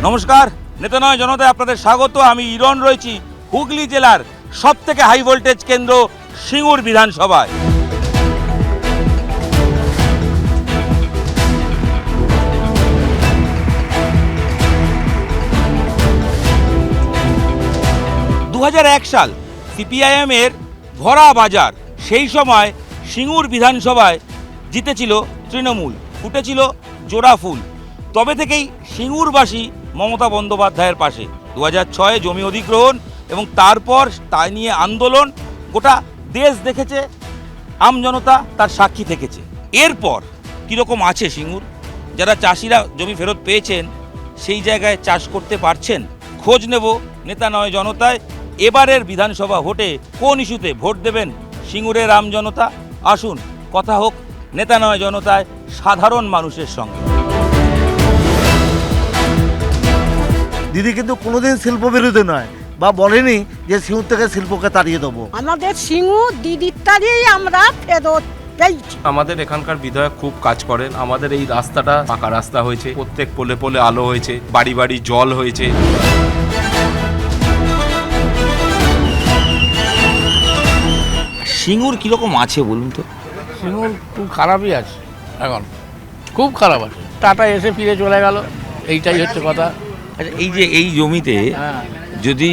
নমস্কার, নেতা নয় জনতায় আপনাদের স্বাগত। আমি ইরন রয়েছি হুগলি জেলার সবথেকে হাই ভোল্টেজ কেন্দ্র সিঙ্গুর বিধানসভায়। দু সাল সিপিআইএম এর ভরা বাজার, সেই সময় সিঙ্গুর বিধানসভায় জিতেছিল তৃণমূল, ফুটেছিল জোড়া ফুল। তবে থেকেই সিঙ্গুরবাসী মমতা বন্দ্যোপাধ্যায়ের পাশে। 2006 জমি অধিগ্রহণ এবং তারপর তা নিয়ে আন্দোলন গোটা দেশ দেখেছে, আমজনতা তার সাক্ষী থেকেছে। এরপর কীরকম আছে সিঙ্গুর? যারা চাষিরা জমি ফেরত পেয়েছেন সেই জায়গায় চাষ করতে পারছেন? খোঁজ নেব নেতা নয় জনতায়। এবারের বিধানসভা ভোটে কোন ইস্যুতে ভোট দেবেন সিঙ্গুরের আমজনতা? আসুন কথা হোক নেতা নয় জনতায় সাধারণ মানুষের সঙ্গে। দিদি কিন্তু কোনোদিন শিল্প বিরোধী নয়, বা বলেনি যে সিঙ্গুর থেকে শিল্পকে তাড়িয়ে দেবো। আমাদের সিঙ্গুর দিদিরটারই আমরা ফেরত পেয়েছি। আমাদের এখানকার বিধায়ক খুব কাজ করেন। আমাদের এই রাস্তাটা পাকা রাস্তা হয়েছে, প্রত্যেক পোলে পোলে আলো হয়েছে, বাড়ি বাড়ি জল হয়েছে। সিঙ্গুর কীরকম আছে বলুন তো? সিঙ্গুর খুব খারাপই আছে, এখন খুব খারাপ আছে। টাটা এসে ফিরে চলে গেল, এইটাই হচ্ছে কথা। আচ্ছা, এই যে এই জমিতে হ্যাঁ যদি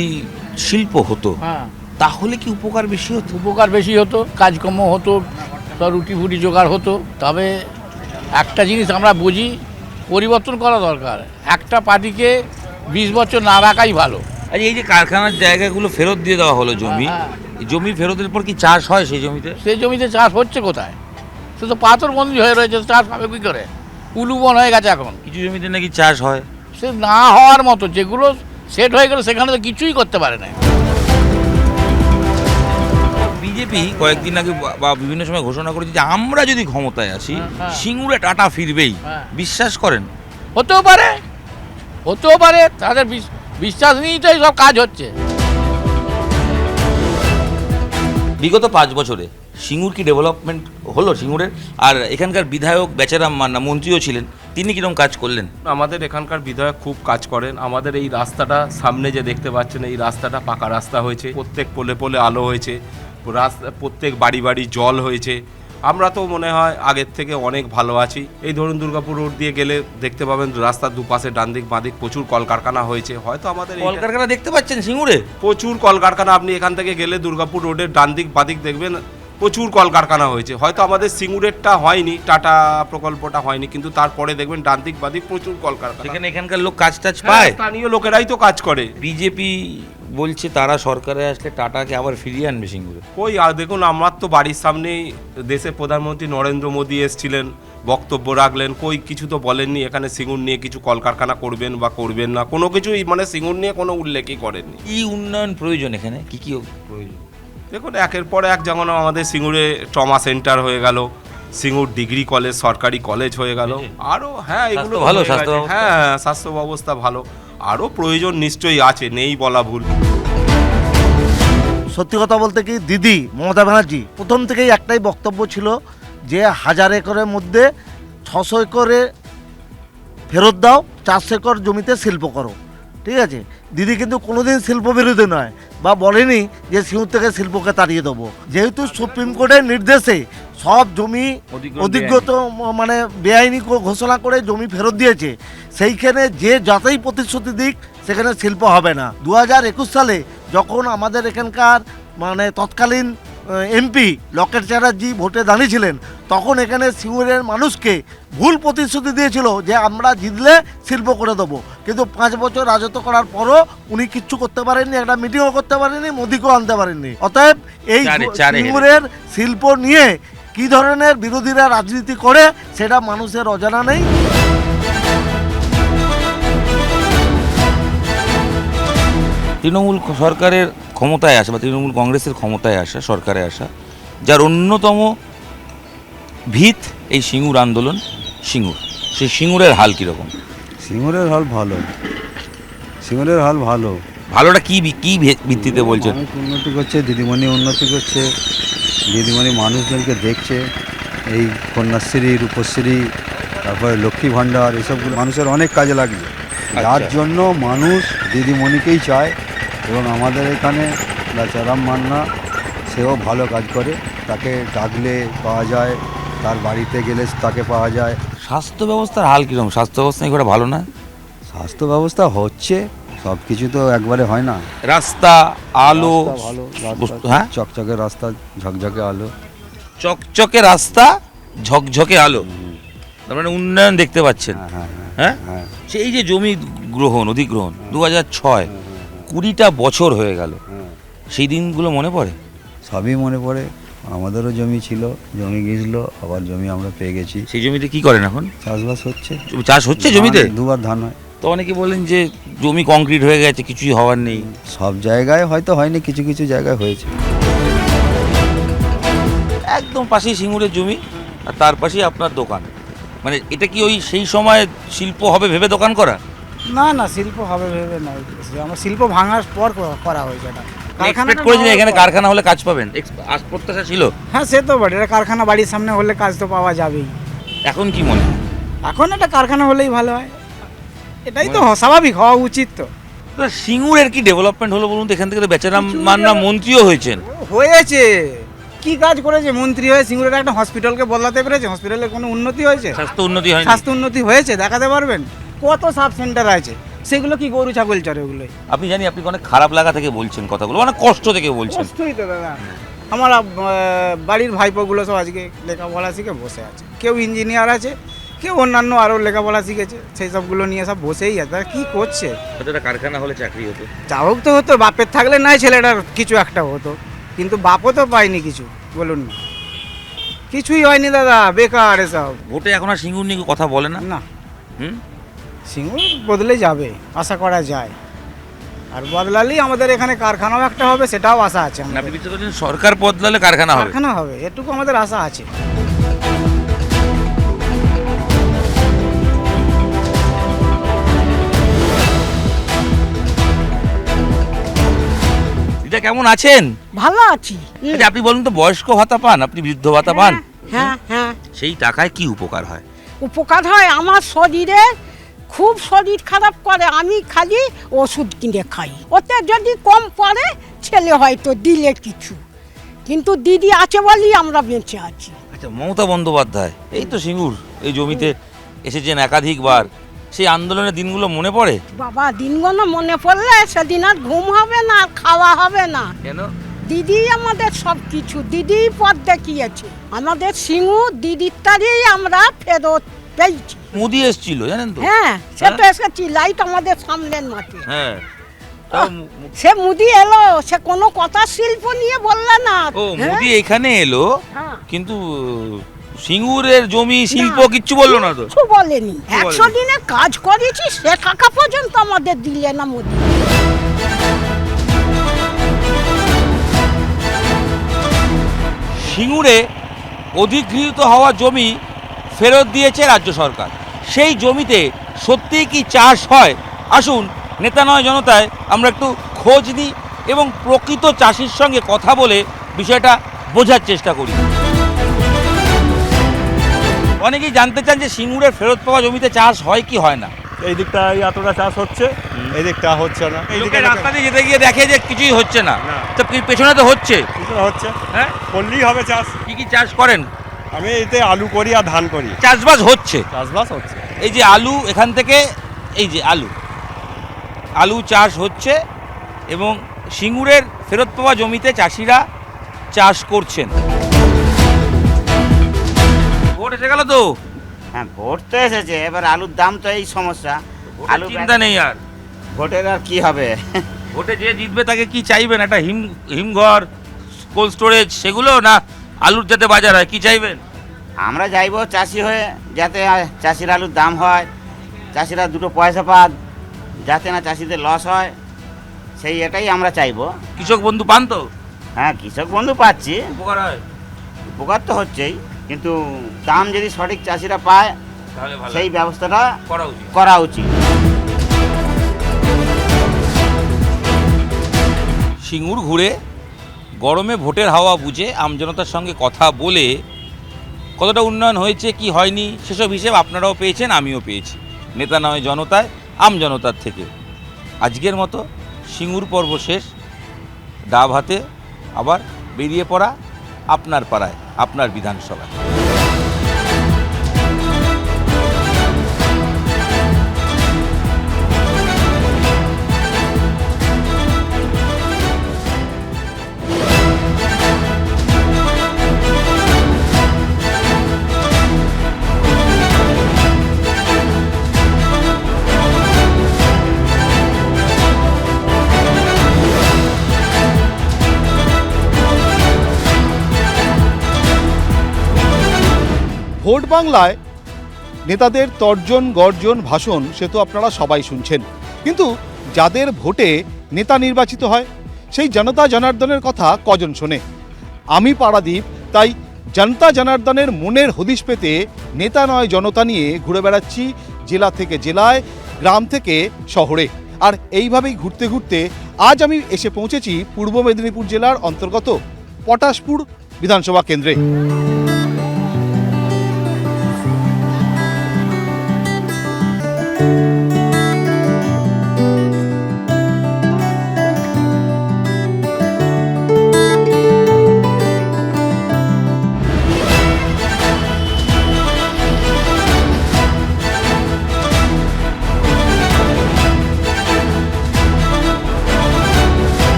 শিল্প হতো হ্যাঁ, তাহলে কি উপকার বেশি হতো? উপকার বেশি হতো, কাজকর্ম হতো, সব রুটি ফুটি জোগাড় হতো। তবে একটা জিনিস আমরা বুঝি, পরিবর্তন করা দরকার। একটা পার্টিকে 20 বছর না রাখাই ভালো। আচ্ছা, এই যে কারখানার জায়গাগুলো ফেরত দিয়ে দেওয়া হলো জমি, হ্যাঁ। এই জমি ফেরতের পর কি চাষ হয় সেই জমিতে? সেই জমিতে চাষ হচ্ছে কোথায়? সে তো পাথরবন্দি হয়ে রয়েছে, চাষ পাবে কী করে? উলুবন হয়ে গেছে এখন। কিছু জমিতে নাকি চাষ হয়। সে না হওয়ার মতো, যেগুলো সেট হয়ে গেল সেখানে তো কিছুই করতে পারে না। বিজেপি কয়েকদিন আগে বা বিভিন্ন সময় ঘোষণা করেছে যে আমরা যদি ক্ষমতায় আসি সিঙ্গুরে টাটা ফিরবেই। বিশ্বাস করেন? হতেও পারে, হতেও পারে। তাদের বিশ্বাস নিয়েই তো সব কাজ হচ্ছে। বিগত 5 বছরে সিঙ্গুর কি ডেভেলপমেন্ট হলো সিঙ্গুরের? আর এখানকার বিধায়ক বেচারাম মান্না মন্ত্রীও ছিলেন, তিনি কিরকম কাজ করলেন? আমাদের এখানকার বিধায়ক খুব কাজ করেন। আমাদের এই রাস্তাটা সামনে যে দেখতে পাচ্ছেন, এই রাস্তাটা পাকা রাস্তা হয়েছে, প্রত্যেক পোলে পোলে আলো হয়েছে, প্রত্যেক বাড়ি বাড়ি জল হয়েছে। আমরা তো মনে হয় আগের থেকে অনেক ভালো আছি। এই ধরুন দুর্গাপুর রোড দিয়ে গেলে দেখতে পাবেন রাস্তার দুপাশে ডান দিক বাঁ দিক প্রচুর কলকারখানা হয়েছে। হয়তো আমাদের কলকারখানা দেখতে পাচ্ছেন সিঙ্গুরে? প্রচুর কলকারখানা। আপনি এখান থেকে গেলে দুর্গাপুর রোডের ডান দিক বাঁ দিক দেখবেন প্রচুর কলকারখানা হয়েছে। হয়তো আমাদের সিঙ্গুরেরটা হয়নি, টাটা প্রকল্পটা হয়নি, কিন্তু তারপরে দেখবেন ডান দিক বাঁ দিক প্রচুর কলকারখানা। সেখানে এখানকার লোক কাজ টাজ পায়, স্থানীয় লোকেরাই তো কাজ করে। বিজেপি বলছে তারা সরকারে আসলে টাটাকে আবার ফিরিয়ে আনবে সিঙ্গুরে। কই, আর দেখুন আমার তো বাড়ির সামনেই দেশের প্রধানমন্ত্রী নরেন্দ্র মোদী এসেছিলেন, বক্তব্য রাখলেন, কই কিছু তো বলেননি এখানে সিঙ্গুর নিয়ে কিছু কলকারখানা করবেন বা করবেন না, কোনো কিছুই মানে সিঙ্গুর নিয়ে কোনো উল্লেখই করেননি। কি উন্নয়ন প্রয়োজন এখানে, কি কি প্রয়োজন? দেখুন একের পর এক, যেমন আমাদের সিঙ্গুরে ট্রমা সেন্টার হয়ে গেল, সিঙ্গুর ডিগ্রি কলেজ সরকারি কলেজ হয়ে গেল, আরও হ্যাঁ এগুলো ভালো, হয়ে স্বাস্থ্য গেছে। ব্যবস্থা? হ্যাঁ, স্বাস্থ্য ব্যবস্থা ভালো, আরও প্রয়োজন নিশ্চয়ই আছে, নেই বলা ভুল। সত্যি কথা বলতে কি, দিদি মমতা ব্যানার্জি প্রথম থেকেই একটাই বক্তব্য ছিল যে 1000 একরের মধ্যে 600 একরে ফেরত দাও, 400 একর জমিতে শিল্প করো। ঠিক আছে, দিদি কিন্তু কোনোদিন শিল্প বিরোধী নয়, বা বলেনি যে সিঙ্গুর থেকে শিল্পকে তাড়িয়ে দেবো। যেহেতু সুপ্রিম কোর্টের নির্দেশে সব জমি অধিগ্রত মানে বেআইনি ঘোষণা করে জমি ফেরত দিয়েছে, সেইখানে যে যতই প্রতিশ্রুতি দিক সেখানে শিল্প হবে না। 2021 সালে যখন আমাদের এখানকার মানে তৎকালীন এমপি লকেট চ্যাটার্জি ভোটে দাঁড়িয়েছিলেন, তখন এখানে সিঙ্গুরের মানুষকে ভুল প্রতিশ্রুতি দিয়েছিল যে আমরা জিতলে শিল্প করে দেবো, কিন্তু 5 বছর রাজত্ব করার পরও উনি কিচ্ছু করতে পারেননি, একটা মিটিংও করতে পারেননি, মোদিকেও আনতে পারেননি। অতএব এই সিঙ্গুরের শিল্প নিয়ে কী ধরনের বিরোধীরা রাজনীতি করে সেটা মানুষের অজানা নেই। তৃণমূল সরকারের ক্ষমতায় আসা বা তৃণমূল কংগ্রেসের ক্ষমতায় আসা, সরকারে আসা, যার অন্যতম ভিত এই সিঙ্গুর আন্দোলন, সিঙ্গুর, সেই সিঙ্গুরের হাল কীরকম? সিঙ্গুরের হাল ভালো, সিঙ্গুরের হাল ভালো। ভালোটা কি কি ভিত্তিতে বলছেন? মানুষ উন্নতি করছে, দিদিমণি উন্নতি করছে, দিদিমণি মানুষজনকে দেখছে, এই কন্যাশ্রী, রূপশ্রী, তারপরে লক্ষ্মী ভাণ্ডার, এসবগুলো মানুষের অনেক কাজে লাগছে। যার আচ্ছা। জন্য মানুষ দিদিমণিকেই চায়। এবং আমাদের এখানে রাজারাম মান্না, সেও ভালো কাজ করে, তাকে ডাকলে পাওয়া যায়, তার বাড়িতে গেলে তাকে পাওয়া যায়। স্বাস্থ্য ব্যবস্থার হাল কীরকম? স্বাস্থ্য ব্যবস্থা কি করে ভালো না? স্বাস্থ্য ব্যবস্থা হচ্ছে, সব কিছু তো একবারে হয় না। রাস্তা, আলো, রাস্তা ভালো, রাস্তা হ্যাঁ চকচকে রাস্তা, ঝকঝকে আলো। চকচকে রাস্তা, ঝকঝকে আলো, তার মানে উন্নয়ন দেখতে পাচ্ছেন। হ্যাঁ হ্যাঁ হ্যাঁ, হ্যাঁ সেই যে জমি অধিগ্রহণ 2006, 20টা বছর হয়ে গেল, হ্যাঁ। সেই দিনগুলো মনে পড়ে? সবই মনে পড়ে। আমাদেরও জমি ছিল, জমি গিয়েছিল, আবার জমি আমরা পেয়ে গেছি। সেই জমিতে কি করেন এখন? চাষবাস হচ্ছে, চাষ হচ্ছে জমিতে? দুবার ধান হয়। তো অনেকে বলেন যে জমি কংক্রিট হয়ে গেছে, কিছুই হওয়ার নেই। সব জায়গায় হয়তো হয়নি, কিছু কিছু জায়গায় হয়েছে। একদম পাশেই সিঙ্গুরের জমি, আর তার পাশেই আপনার দোকান। মানে এটা কি ওই সেই সময় শিল্প হবে ভেবে দোকান করা? না না, শিল্প হবে ভেবে নয়, আমার শিল্প ভাঙার পর করা হয়েছে এটা। এক্সপেক্ট করেছিলেন এখানে কারখানা হলে কাজ পাবেন? আজ প্রত্যাশা ছিল? হ্যাঁ, সে তো বটে, এটা কারখানা বাড়ির সামনে হলে কাজ তো পাওয়া যাবেই। এখন কি মনে হয়? এখন একটা কারখানা হলেই ভালো হয়, এটাই তো স্বাভাবিক হওয়া উচিত। তো সিঙ্গুরের কি ডেভেলপমেন্ট হলো বলুন তো? এখান থেকে তো বেচারাম মান্না মন্ত্রীও হয়েছেন। হয়েছে, কি কাজ করেছে মন্ত্রী হয়ে? সিঙ্গুরের একটা হসপিটালকে বদলাতে পেরেছে? হসপিটালের কোনো উন্নতি হয়েছে? স্বাস্থ্য উন্নতি হয়নি? স্বাস্থ্য উন্নতি হয়েছে দেখাতে পারবেন? কত সাব সেন্টার আছে, সেগুলো কি গরু ছাগল চরে ওগুলোই? আপনি জানি আপনি অনেক খারাপ লাগা থেকে বলছেন কথাগুলো, মানে কষ্ট থেকে বলছেন। কষ্টই তো দাদা। আমার বাড়ির ভাইপোগুলো সব আজকে লেখাপড়া শিখে বসে আছে, কেউ ইঞ্জিনিয়ার আছে, কেউ অন্যান্য আরও লেখাপড়া শিখেছে, সেই সবগুলো নিয়ে সব বসেই আছে। তারা কী করছে? হয়তো একটা কারখানা হলে চাকরি হতো। যা হোক তো হতো, বাপের থাকলে নাই ছেলেটার কিছু একটা হতো, কিন্তু বাপও তো পায়নি কিছু, বলুন না, কিছুই হয়নি দাদা, বেকার এসব। ভোটে এখন আর সিঙ্গুর নিয়ে কথা বলে না? না, হুম, সিঙ্গুর বদলে যাবে আশা করা যায়, আর বদলালেই আমাদের এখানে কারখানাও একটা হবে, সেটাও আশা আছে না, আমাদের। আপনি বিশ্বাস করছেন সরকার বদলালে কারখানা হবে? কারখানা হবে, এটুকু আমাদের আশা আছে। দিদা কেমন আছেন? ভালো আছি। আচ্ছা, আপনি বলুন তো, বয়স্ক ভাতা পান আপনি? বৃদ্ধ ভাতা পান? হ্যাঁ হ্যাঁ, সেই টাকায় কি উপকার হয়? উপকার হয় আমার শরীরে, খুব শরীর খারাপ করে, আমি খালি ওষুধ কিনে খাই। ওতে যদি কম পড়ে ছেলে হয়তো দিলে কিছু, কিন্তু দিদি আছে বলেই আমরা বেঁচে আছি। আচ্ছা, মমতা বন্দ্যোপাধ্যায় এই তো সিঙ্গুর এই জমিতে এসেছেন একাধিকবার, সেই আন্দোলনের দিনগুলো মনে পড়ে? বাবা, দিনগুলো মনে পড়লে সেদিন আর ঘুম হবে না, আর খাওয়া হবে না। কেন? দিদি আমাদের সব কিছু, দিদি পথ দেখিয়েছে আমাদের। সিঙ্গু দিদির তারেই আমরা ফেরত পেয়েছি। মোদি এসেছিল জানেন তো? হ্যাঁ, সে তো এসেছি, লাইট আমাদের সামনের মাঠে। হ্যাঁ, তাও সে মুদি এলো, সে কোনো কথা শিল্প নিয়ে বললে না। ও হ্যাঁ? মোদি এখানে এলো, হ্যাঁ। কিন্তু সিঙ্গুরের জমি শিল্প না, কিচ্ছু বললো না তো? কিছু বলেনি। বলেনি। 100 দিনের কাজ করেছি, সে টাকা পর্যন্ত আমাদের দিলে না মোদি। সিঙ্গুরে অধিগৃহীত হওয়া জমি ফেরত দিয়েছে রাজ্য সরকার। সেই জমিতে সত্যিই কি চাষ হয়? আসুন, নেতা নয় জনতায় আমরা একটু খোঁজ নিই এবং প্রকৃত চাষির সঙ্গে কথা বলে বিষয়টা বোঝার চেষ্টা করি। অনেকেই জানতে চান যে সিঙ্গুরের ফেরত পাওয়া জমিতে চাষ হয় কি হয় না। এই দিকটা এতটা চাষ হচ্ছে, এই দিকটা হচ্ছে না। এই দিকে লোকে রাস্তা দিয়ে যেতে গিয়ে দেখে যে কিছুই হচ্ছে না, না। তো পেছনে তো হচ্ছে। হচ্ছে, হ্যাঁ, করলেই হবে চাষ। কি কি চাষ করেন? আমি এতে আলু করি আর ধান করি, চাষবাস হচ্ছে। চাষবাস হচ্ছে। এই যে আলু, এখান থেকে এই যে আলু চাষ হচ্ছে এবং সিঙ্গুরের ফেরত পাওয়া জমিতে চাষিরা চাষ করছেন। ভোট এসে গেল তো? হ্যাঁ, ভোট তো এসেছে, এবার আলুর দাম তো এই সমস্যা। আলু চিন্তা নেই আর, ভোটের আর কি হবে? ভোটে যে জিতবে তাকে কি চাইবেন? একটা হিমঘর, কোল্ড স্টোরেজ, সেগুলো না আলুর যাতে বাজার হয়, কি চাইবেন? আমরা চাইবো চাষি হয়ে যাতে চাষির আলুর দাম হয়, চাষিরা দুটো পয়সা পাক, যাতে না চাষিদের লস হয়, সেই এটাই আমরা চাইবো। কৃষক বন্ধু পান তো? হ্যাঁ, কৃষক বন্ধু পাচ্ছি, উপকার হয়? উপকার তো হচ্ছেই, কিন্তু দাম যদি সঠিক চাষিরা পায় তাহলে ভালো, সেই ব্যবস্থাটা করা উচিত। করা উচিত। সিঙ্গুর ঘুরে গরমে ভোটের হাওয়া বুঝে আমজনতার সঙ্গে কথা বলে কতটা উন্নয়ন হয়েছে কি হয়নি সেসব হিসেব আপনারাও পেয়েছেন, আমিও পেয়েছি। নেতা নয় জনতায় আমজনতার থেকে। আজকের মতো সিঙ্গুর পর্ব শেষ। ডাব হাতে আবার বেরিয়ে পড়া আপনার পাড়ায়, আপনার বিধানসভায়। ভোট বাংলায় নেতাদের তর্জন গর্জন ভাষণ সে তো আপনারা সবাই শুনছেন, কিন্তু যাদের ভোটে নেতা নির্বাচিত হয় সেই জনতা জনার্দনের কথা কজন শোনে? আমি পারাদীপ তাই জনতা জনার্দনের মনের হদিশ পেতে নেতা নয় জনতা নিয়ে ঘুরে বেড়াচ্ছি জেলা থেকে জেলায়, গ্রাম থেকে শহরে। আর এইভাবেই ঘুরতে ঘুরতে আজ আমি এসে পৌঁছেছি পূর্ব মেদিনীপুর জেলার অন্তর্গত পটাশপুর বিধানসভা কেন্দ্রে।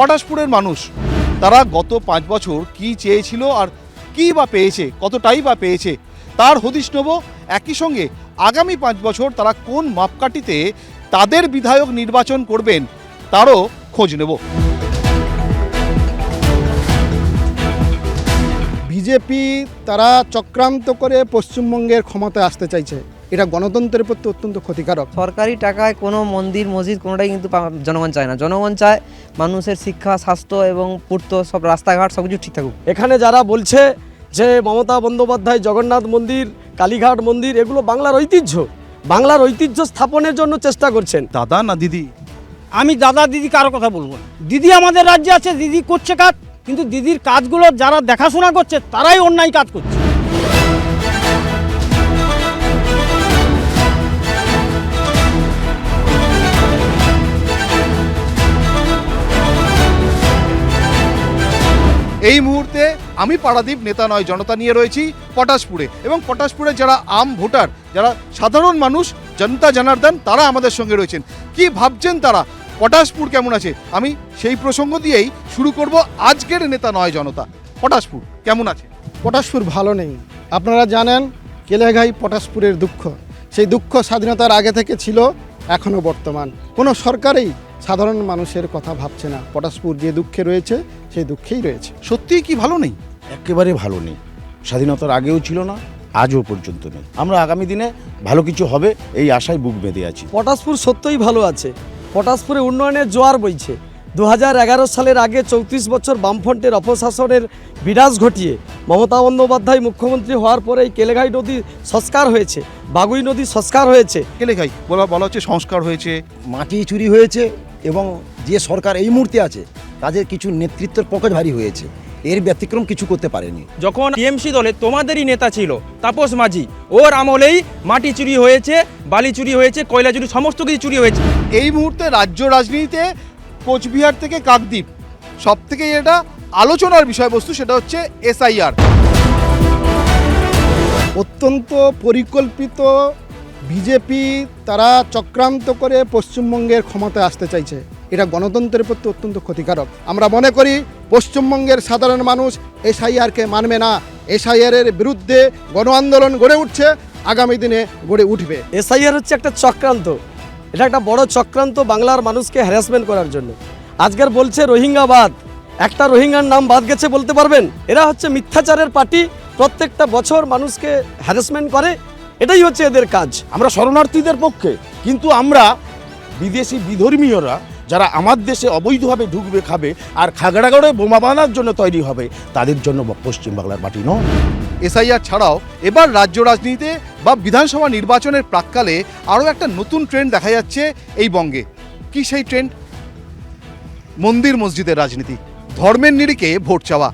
পটাশপুরের মানুষ তারা গত 5 বছর কি চেয়েছিল আর কি বা পেয়েছে, কতটাই বা পেয়েছে তার হদিশ নেব। একই সঙ্গে আগামী 5 বছর তারা কোন মাপকাঠিতে তাদের বিধায়ক নির্বাচন করবেন তারও খোঁজ নেব। বিজেপি তারা চক্রান্ত করে পশ্চিমবঙ্গের ক্ষমতায় আসতে চাইছে, এটা গণতন্ত্রের প্রতি অত্যন্ত ক্ষতিকারক। সরকারি টাকায় কোনো মন্দির মসজিদ কোনোটাই কিন্তু জনগণ চায় না। জনগণ চায় মানুষের শিক্ষা, স্বাস্থ্য এবং পূর্ত সব রাস্তাঘাট সব কিছু ঠিক থাকুক। এখানে যারা বলছে যে মমতা বন্দ্যোপাধ্যায় জগন্নাথ মন্দির, কালীঘাট মন্দির, এগুলো বাংলার ঐতিহ্য স্থাপনের জন্য চেষ্টা করছেন। দাদা না দিদি? আমি দাদা দিদি কারো কথা বলবো না। দিদি আমাদের রাজ্যে আছে, দিদি করছে কাজ, কিন্তু দিদির কাজগুলো যারা দেখাশোনা করছে তারাই অন্যায় কাজ করছে। এই মুহূর্তে আমি পারাদীপ নেতা নয় জনতা নিয়ে রয়েছি পটাশপুরে, এবং পটাশপুরে যারা আম ভোটার, যারা সাধারণ মানুষ, জনতা জনার্দন, তারা আমাদের সঙ্গে রয়েছেন। কি ভাবছেন তারা, পটাশপুর কেমন আছে, আমি সেই প্রসঙ্গ দিয়েই শুরু করব আজকের নেতা নয় জনতা। পটাশপুর কেমন আছে? পটাশপুর ভালো নেই। আপনারা জানেন কেলেঘাই পটাশপুরের দুঃখ, সেই দুঃখ স্বাধীনতার আগে থেকে ছিল, এখনও বর্তমান। কোনো সরকারই সাধারণ মানুষের কথা ভাবছে না। পটাশপুর যে দুঃখে রয়েছে সেই দুঃখেই রয়েছে। সত্যিই কি ভালো নেই? একেবারে ভালো নেই। স্বাধীনতার আগেও ছিল না, আজও পর্যন্ত নেই। আমরা আগামী দিনে ভালো কিছু হবে এই আশায় বুক বেঁধে আছি। পটাশপুর সত্যই ভালো আছে। পটাশপুরে উন্নয়নের জোয়ার বইছে। 2011 সালের আগে 34 বছর বামফ্রন্টের অপশাসনের বিনাশ ঘটিয়ে মমতা বন্দ্যোপাধ্যায় মুখ্যমন্ত্রী হওয়ার পরেই কেলেঘাই নদী সংস্কার হয়েছে, বাগুই নদী সংস্কার হয়েছে। কেলেঘাই বলা হচ্ছে সংস্কার হয়েছে, মাটি চুরি হয়েছে, এবং যে সরকার এই মুহূর্তে আছে তাদের কিছু নেতৃত্বের পকেট ভারী হয়েছে, এর ব্যতিক্রম কিছু করতে পারেনি। যখন টিএমসি দলে তোমাদেরই নেতা ছিল তাপস মাঝি, ওর আমলেই মাটি চুরি হয়েছে, বালি চুরি হয়েছে, কয়লা চুরি, সমস্ত কিছু চুরি হয়েছে। এই মুহূর্তে রাজ্য রাজনীতিতে কোচবিহার থেকে কাকদ্বীপ সব থেকে এটা আলোচনার বিষয়বস্তু, সেটা হচ্ছে SIR। অত্যন্ত পরিকল্পিত বিজেপি তারা চক্রান্ত করে পশ্চিমবঙ্গের ক্ষমতায় আসতে চাইছে, এটা গণতন্ত্রের প্রতি অত্যন্ত ক্ষতিকারক। আমরা মনে করি পশ্চিমবঙ্গের সাধারণ মানুষ SIRকে মানবে না। SIR-এর বিরুদ্ধে গণ আন্দোলন গড়ে উঠছে, আগামী দিনে গড়ে উঠবে। SIR হচ্ছে একটা চক্রান্ত, এটা একটা বড় চক্রান্ত বাংলার মানুষকে হ্যারাসমেন্ট করার জন্য। আজকের বলছে রোহিঙ্গাবাদ, একটা রোহিঙ্গার নাম বাদ গেছে বলতে পারবেন? এরা হচ্ছে মিথ্যাচারের পার্টি, প্রত্যেকটা বছর মানুষকে হ্যারাসমেন্ট করে, এটাই হচ্ছে এদের কাজ। আমরা শরণার্থীদের পক্ষে, কিন্তু আমরা বিদেশি বিধর্মীয়রা যারা আমার দেশে অবৈধভাবে ঢুকবে, খাবে আর খাগড়াগড়ে বোমা বানানোর জন্য তৈরি হবে, তাদের জন্য পশ্চিমবাংলার মাটি নয়। SIR ছাড়াও এবার রাজ্য রাজনীতিতে বা বিধানসভা নির্বাচনের প্রাক্কালে আরও একটা নতুন ট্রেন্ড দেখা যাচ্ছে এই বঙ্গে। কি সেই ট্রেন্ড? মন্দির মসজিদের রাজনীতি, ধর্মের নিরিখে ভোট চাওয়া।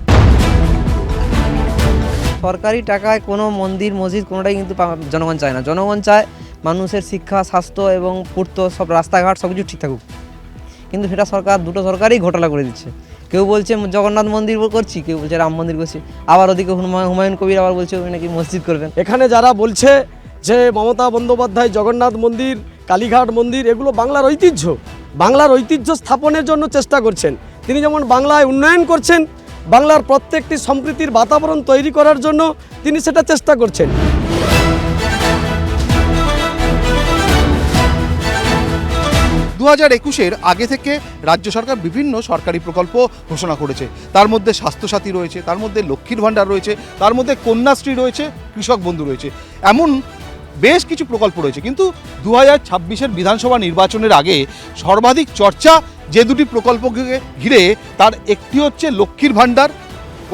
সরকারি টাকায় কোনো মন্দির মসজিদ কোনোটাই কিন্তু জনগণ চায় না। জনগণ চায় মানুষের শিক্ষা, স্বাস্থ্য এবং পূর্ত সব রাস্তাঘাট সব কিছু ঠিক থাকুক। কিন্তু সেটা দুটো সরকারই ঘোটালা করে দিচ্ছে। কেউ বলছে জগন্নাথ মন্দির করছি, কেউ বলছে রাম মন্দির করছি, আবার ওদিকে হুমায়ুন কবির আবার বলছে নাকি মসজিদ করবেন। এখানে যারা বলছে যে মমতা বন্দ্যোপাধ্যায় জগন্নাথ মন্দির, কালীঘাট মন্দির এগুলো বাংলার ঐতিহ্য স্থাপনের জন্য চেষ্টা করছেন। তিনি যেমন বাংলায় উন্নয়ন করছেন, বাংলার প্রত্যেকটি সম্প্রীতির বাতাবরণ তৈরি করার জন্য তিনি সেটা চেষ্টা করছেন। 2021-এর আগে থেকে রাজ্য সরকার বিভিন্ন সরকারি প্রকল্প ঘোষণা করেছে। তার মধ্যে স্বাস্থ্যসাথী রয়েছে, তার মধ্যে লক্ষ্মীর ভাণ্ডার রয়েছে, তার মধ্যে কন্যাশ্রী রয়েছে, কৃষক বন্ধু রয়েছে, এমন বেশ কিছু প্রকল্প রয়েছে। কিন্তু 2026-এর বিধানসভা নির্বাচনের আগে সর্বাধিক চর্চা যে দুটি প্রকল্পকে ঘিরে, তার একটি হচ্ছে লক্ষ্মীর ভাণ্ডার,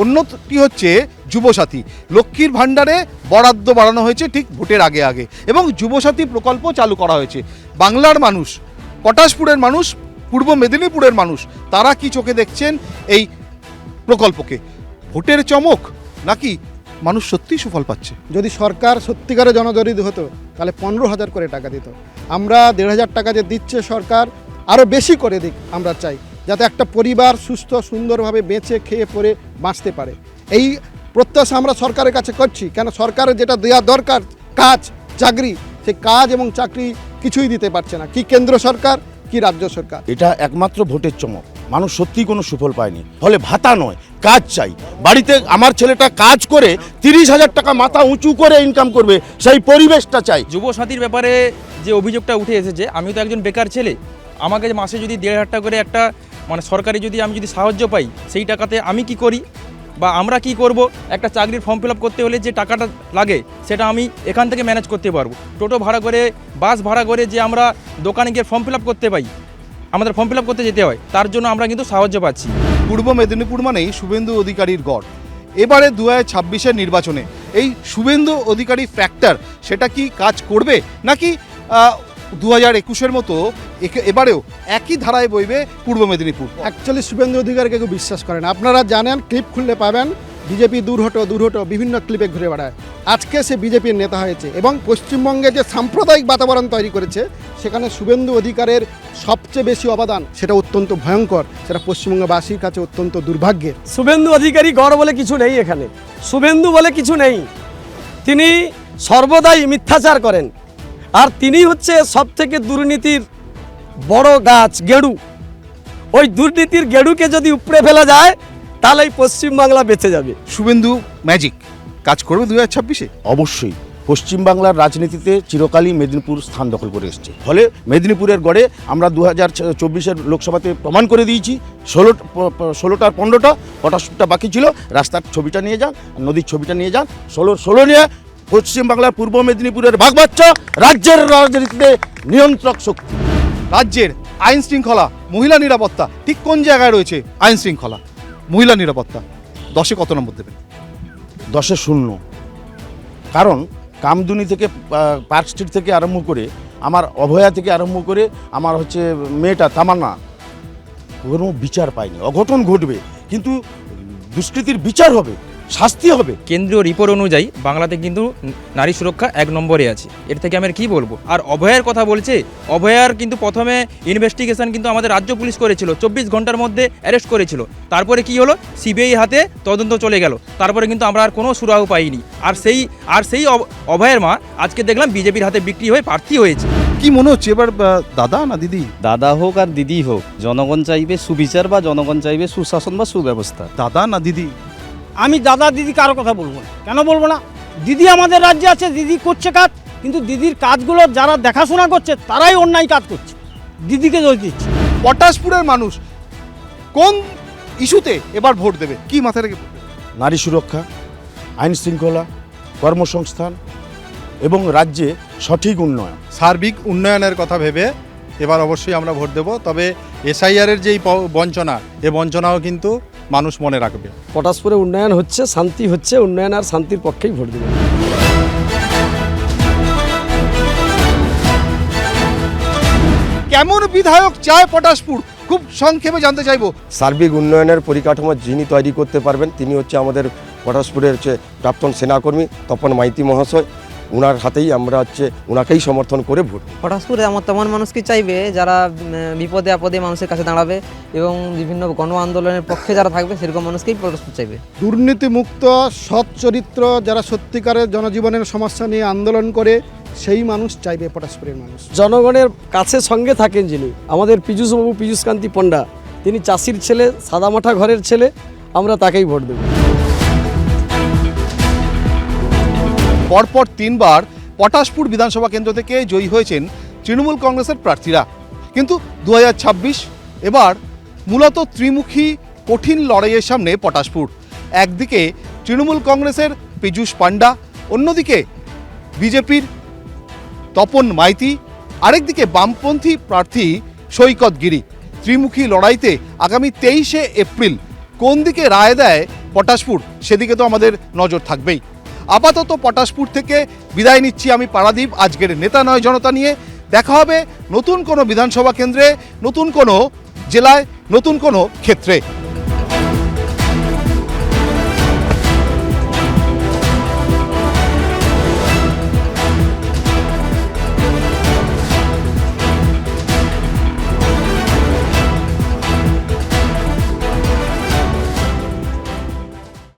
অন্যটি হচ্ছে যুবসাথী। লক্ষ্মীর ভাণ্ডারে বরাদ্দ বাড়ানো হয়েছে ঠিক ভোটের আগে আগে, এবং যুবসাথী প্রকল্প চালু করা হয়েছে। বাংলার মানুষ, পটাশপুরের মানুষ, পূর্ব মেদিনীপুরের মানুষ, তারা কি চোখে দেখছেন এই প্রকল্পকে? ভোটের চমক নাকি মানুষ সত্যিই সুফল পাচ্ছে? যদি সরকার সত্যিকারে জনদরিদ্র হতো তাহলে 15,000 করে টাকা দিত। আমরা 1,500 টাকা যে দিচ্ছে সরকার, আরও বেশি করে দিক আমরা চাই, যাতে একটা পরিবার সুস্থ সুন্দরভাবে বেঁচে খেয়ে পরে বাঁচতে পারে। এই প্রত্যাশা আমরা সরকারের কাছে করছি। কেন সরকারের যেটা দেওয়া দরকার কাজ, চাকরি, সেই কাজ এবং চাকরি কিছুই দিতে পারছে না, কি কেন্দ্র সরকার কি রাজ্য সরকার। এটা একমাত্র ভোটের চমক। মানুষ সত্যিই কোনো সুফল পায়নি। ফলে ভাতা নয়, কাজ চাই। বাড়িতে আমার ছেলেটা কাজ করে 30,000 টাকা মাথা উঁচু করে ইনকাম করবে, সেই পরিবেশটা চাই। যুবসাথীর ব্যাপারে যে অভিযোগটা উঠে এসেছে, আমি তো একজন বেকার ছেলে, আমাকে মাসে যদি 1,500 টাকা করে একটা সরকারি যদি আমি যদি সাহায্য পাই, সেই টাকাতে আমি কি করি বা আমরা কি করব? একটা চাকরির ফর্ম ফিল আপ করতে হলে যে টাকাটা লাগে সেটা আমি এখান থেকে ম্যানেজ করতে পারবো। টোটো ভাড়া করে, বাস ভাড়া করে যে আমরা দোকানে গিয়ে ফর্ম ফিল আপ করতে পাই, আমাদের ফর্ম ফিল আপ করতে যেতে হয়, তার জন্য আমরা কিন্তু সাহায্য পাচ্ছি। পূর্ব মেদিনীপুর মানেই শুভেন্দু অধিকারীর গড়। এবারে 2026-এর নির্বাচনে এই শুভেন্দু অধিকারী ফ্যাক্টর সেটা কি কাজ করবে, নাকি 2021-এর মতো এবারেও একই ধারায় বইবে পূর্ব মেদিনীপুর? অ্যাকচুয়ালি শুভেন্দু অধিকারীকে কেউ বিশ্বাস করেন। আপনারা জানেন, ক্লিপ খুললে পাবেন বিজেপি দূর হটো বিভিন্ন ক্লিপে ঘুরে বেড়ায়। আজকে সে বিজেপির নেতা হয়েছে এবং পশ্চিমবঙ্গে যে সাম্প্রদায়িক বাতাবরণ তৈরি করেছে, সেখানে শুভেন্দু অধিকারের সবচেয়ে বেশি অবদান। সেটা অত্যন্ত ভয়ঙ্কর, সেটা পশ্চিমবঙ্গবাসীর কাছে অত্যন্ত দুর্ভাগ্যের। শুভেন্দু অধিকারী গড় বলে কিছু নেই এখানে, শুভেন্দু বলে কিছু নেই। তিনি সর্বদাই মিথ্যাচার করেন, আর তিনি হচ্ছে সবথেকে দুর্নীতির বড় গাছ, গেড়ু। ওই দুর্নীতির গেড়ুকে যদি উপড়ে ফেলা যায় তাহলে এই পশ্চিমবাংলা বেঁচে যাবে। শুভেন্দু ম্যাজিক কাজ করবে 2026-এ? অবশ্যই। পশ্চিমবাংলার রাজনীতিতে চিরকালই মেদিনীপুর স্থান দখল করে এসছে। ফলে মেদিনীপুরের গড়ে আমরা 2024-এর লোকসভাতে প্রমাণ করে দিয়েছি। 16টার 15টা, পটাশটা বাকি ছিল। রাস্তার ছবিটা নিয়ে যান, নদীর ছবিটা নিয়ে যান, 16 নিয়ে পশ্চিমবাংলার পূর্ব মেদিনীপুরের ভাগ বাচ্চা রাজ্যের রাজনীতিতে নিয়ন্ত্রক শক্তি। রাজ্যের আইন শৃঙ্খলা, মহিলা নিরাপত্তা ঠিক কোন জায়গায় রয়েছে? আইন শৃঙ্খলা, মহিলা নিরাপত্তা 10-এ কত নম্বর দেবেন? 10-এ 0। কারণ কামদুনি থেকে, পার্ক স্ট্রিট থেকে আরম্ভ করে, আমার অভয়া থেকে আরম্ভ করে, আমার হচ্ছে মেয়েটা তামান্না, কোনো বিচার পায়নি। অঘটন ঘটবে কিন্তু দুষ্কৃতির বিচার হবে, শাস্তি হবে। কেন্দ্রীয় রিপোর্ট অনুযায়ী বাংলাতে কিন্তু নারী সুরক্ষা 1 নম্বরে আছে। এর থেকে আমি আর কি বলবো। আর অভয়ার কথা বলছে, অভয়ার কিন্তু প্রথমে ইনভেস্টিগেশন কিন্তু আমাদের রাজ্য পুলিশ করেছিল, 24 ঘন্টার মধ্যে অ্যারেস্ট করেছিল। তারপরে কি হলো, সিবিআই হাতে তদন্ত চলে গেল, তারপরে কিন্তু আমরা আর কোনো সুরাহ পাইনি। আর সেই অভয়ের মা আজকে দেখলাম বিজেপির হাতে বিক্রি হয়ে প্রার্থী হয়েছে। কি মনে হচ্ছে এবার, দাদা না দিদি? দাদা হোক আর দিদি হোক, জনগণ চাইবে সুবিচার বা জনগণ চাইবে সুশাসন বা সুব্যবস্থা। দাদা না দিদি? আমি দাদা দিদি কারো কথা বলবো না। কেন বলবো না? দিদি আমাদের রাজ্যে আছে, দিদি করছে কাজ, কিন্তু দিদির কাজগুলো যারা দেখাশোনা করছে তারাই অন্যায় কাজ করছে, দিদিকে দোষ দিচ্ছে। পটাশপুরের মানুষ কোন ইস্যুতে এবার ভোট দেবে, কি মাথায় রেখে? নারী সুরক্ষা, আইন শৃঙ্খলা, কর্মসংস্থান এবং রাজ্যে সঠিক উন্নয়ন, সার্বিক উন্নয়নের কথা ভেবে এবার অবশ্যই আমরা ভোট দেব। তবে এসআইআরের যেই বঞ্চনা, এ বঞ্চনাও কিন্তু মানুষ মনে রাখবে। পটাশপুরে উন্নয়ন হচ্ছে, শান্তি হচ্ছে, উন্নয়ন আর শান্তির পক্ষেই ভোট দেবে। কেমন বিধায়ক চায় পটাশপুর, খুব সংক্ষেপে জানতে চাইবো। সার্বিক উন্নয়নের পরিকাঠামো যিনি তৈরি করতে পারবেন তিনি হচ্ছে আমাদের পটাশপুরের হচ্ছে প্রাক্তন সেনাকর্মী তপন মাইতি মহাশয়। ওনার হাতেই আমরা ওনাকেই সমর্থন করে ভোট। পটাশপুর তেমন মানুষকে চাইবে যারা বিপদে আপদে মানুষের কাছে দাঁড়াবে এবং বিভিন্ন গণ আন্দোলনের পক্ষে যারা থাকবে সেরকম মানুষকেই পটাশপুর চাইবে। দুর্নীতিমুক্ত সৎ চরিত্র যারা সত্যিকারের জনজীবনের সমস্যা নিয়ে আন্দোলন করে সেই মানুষ চাইবে পটাশপুরের মানুষ। জনগণের কাছে সঙ্গে থাকেন যিনি, আমাদের পীযূষবাবু পীযূষকান্তি পণ্ডা, তিনি চাষির ছেলে, সাদামাঠা ঘরের ছেলে, আমরা তাকেই ভোট দেব। পরপর 3বার পটাশপুর বিধানসভা কেন্দ্র থেকে জয়ী হয়েছেন তৃণমূল কংগ্রেসের প্রার্থীরা, কিন্তু 2026 এবার মূলত ত্রিমুখী কঠিন লড়াইয়ের সামনে পটাশপুর। একদিকে তৃণমূল কংগ্রেসের পীযূষ পাণ্ডা, অন্যদিকে বিজেপির তপন মাইতি, আরেকদিকে বামপন্থী প্রার্থী সৈকত গিরি। ত্রিমুখী লড়াইতে আগামী 23শে এপ্রিল কোন দিকে রায় দেয় পটাশপুর, সেদিকে তো আমাদের নজর থাকবেই। আপাতত পটাশপুর থেকে বিদায় নিচ্ছি আমি পারাদীপ আজকের নেতা নয় জনতা নিয়ে। দেখা হবে নতুন কোনো বিধানসভা কেন্দ্রে, নতুন কোনো জেলায়, নতুন কোনো ক্ষেত্রে।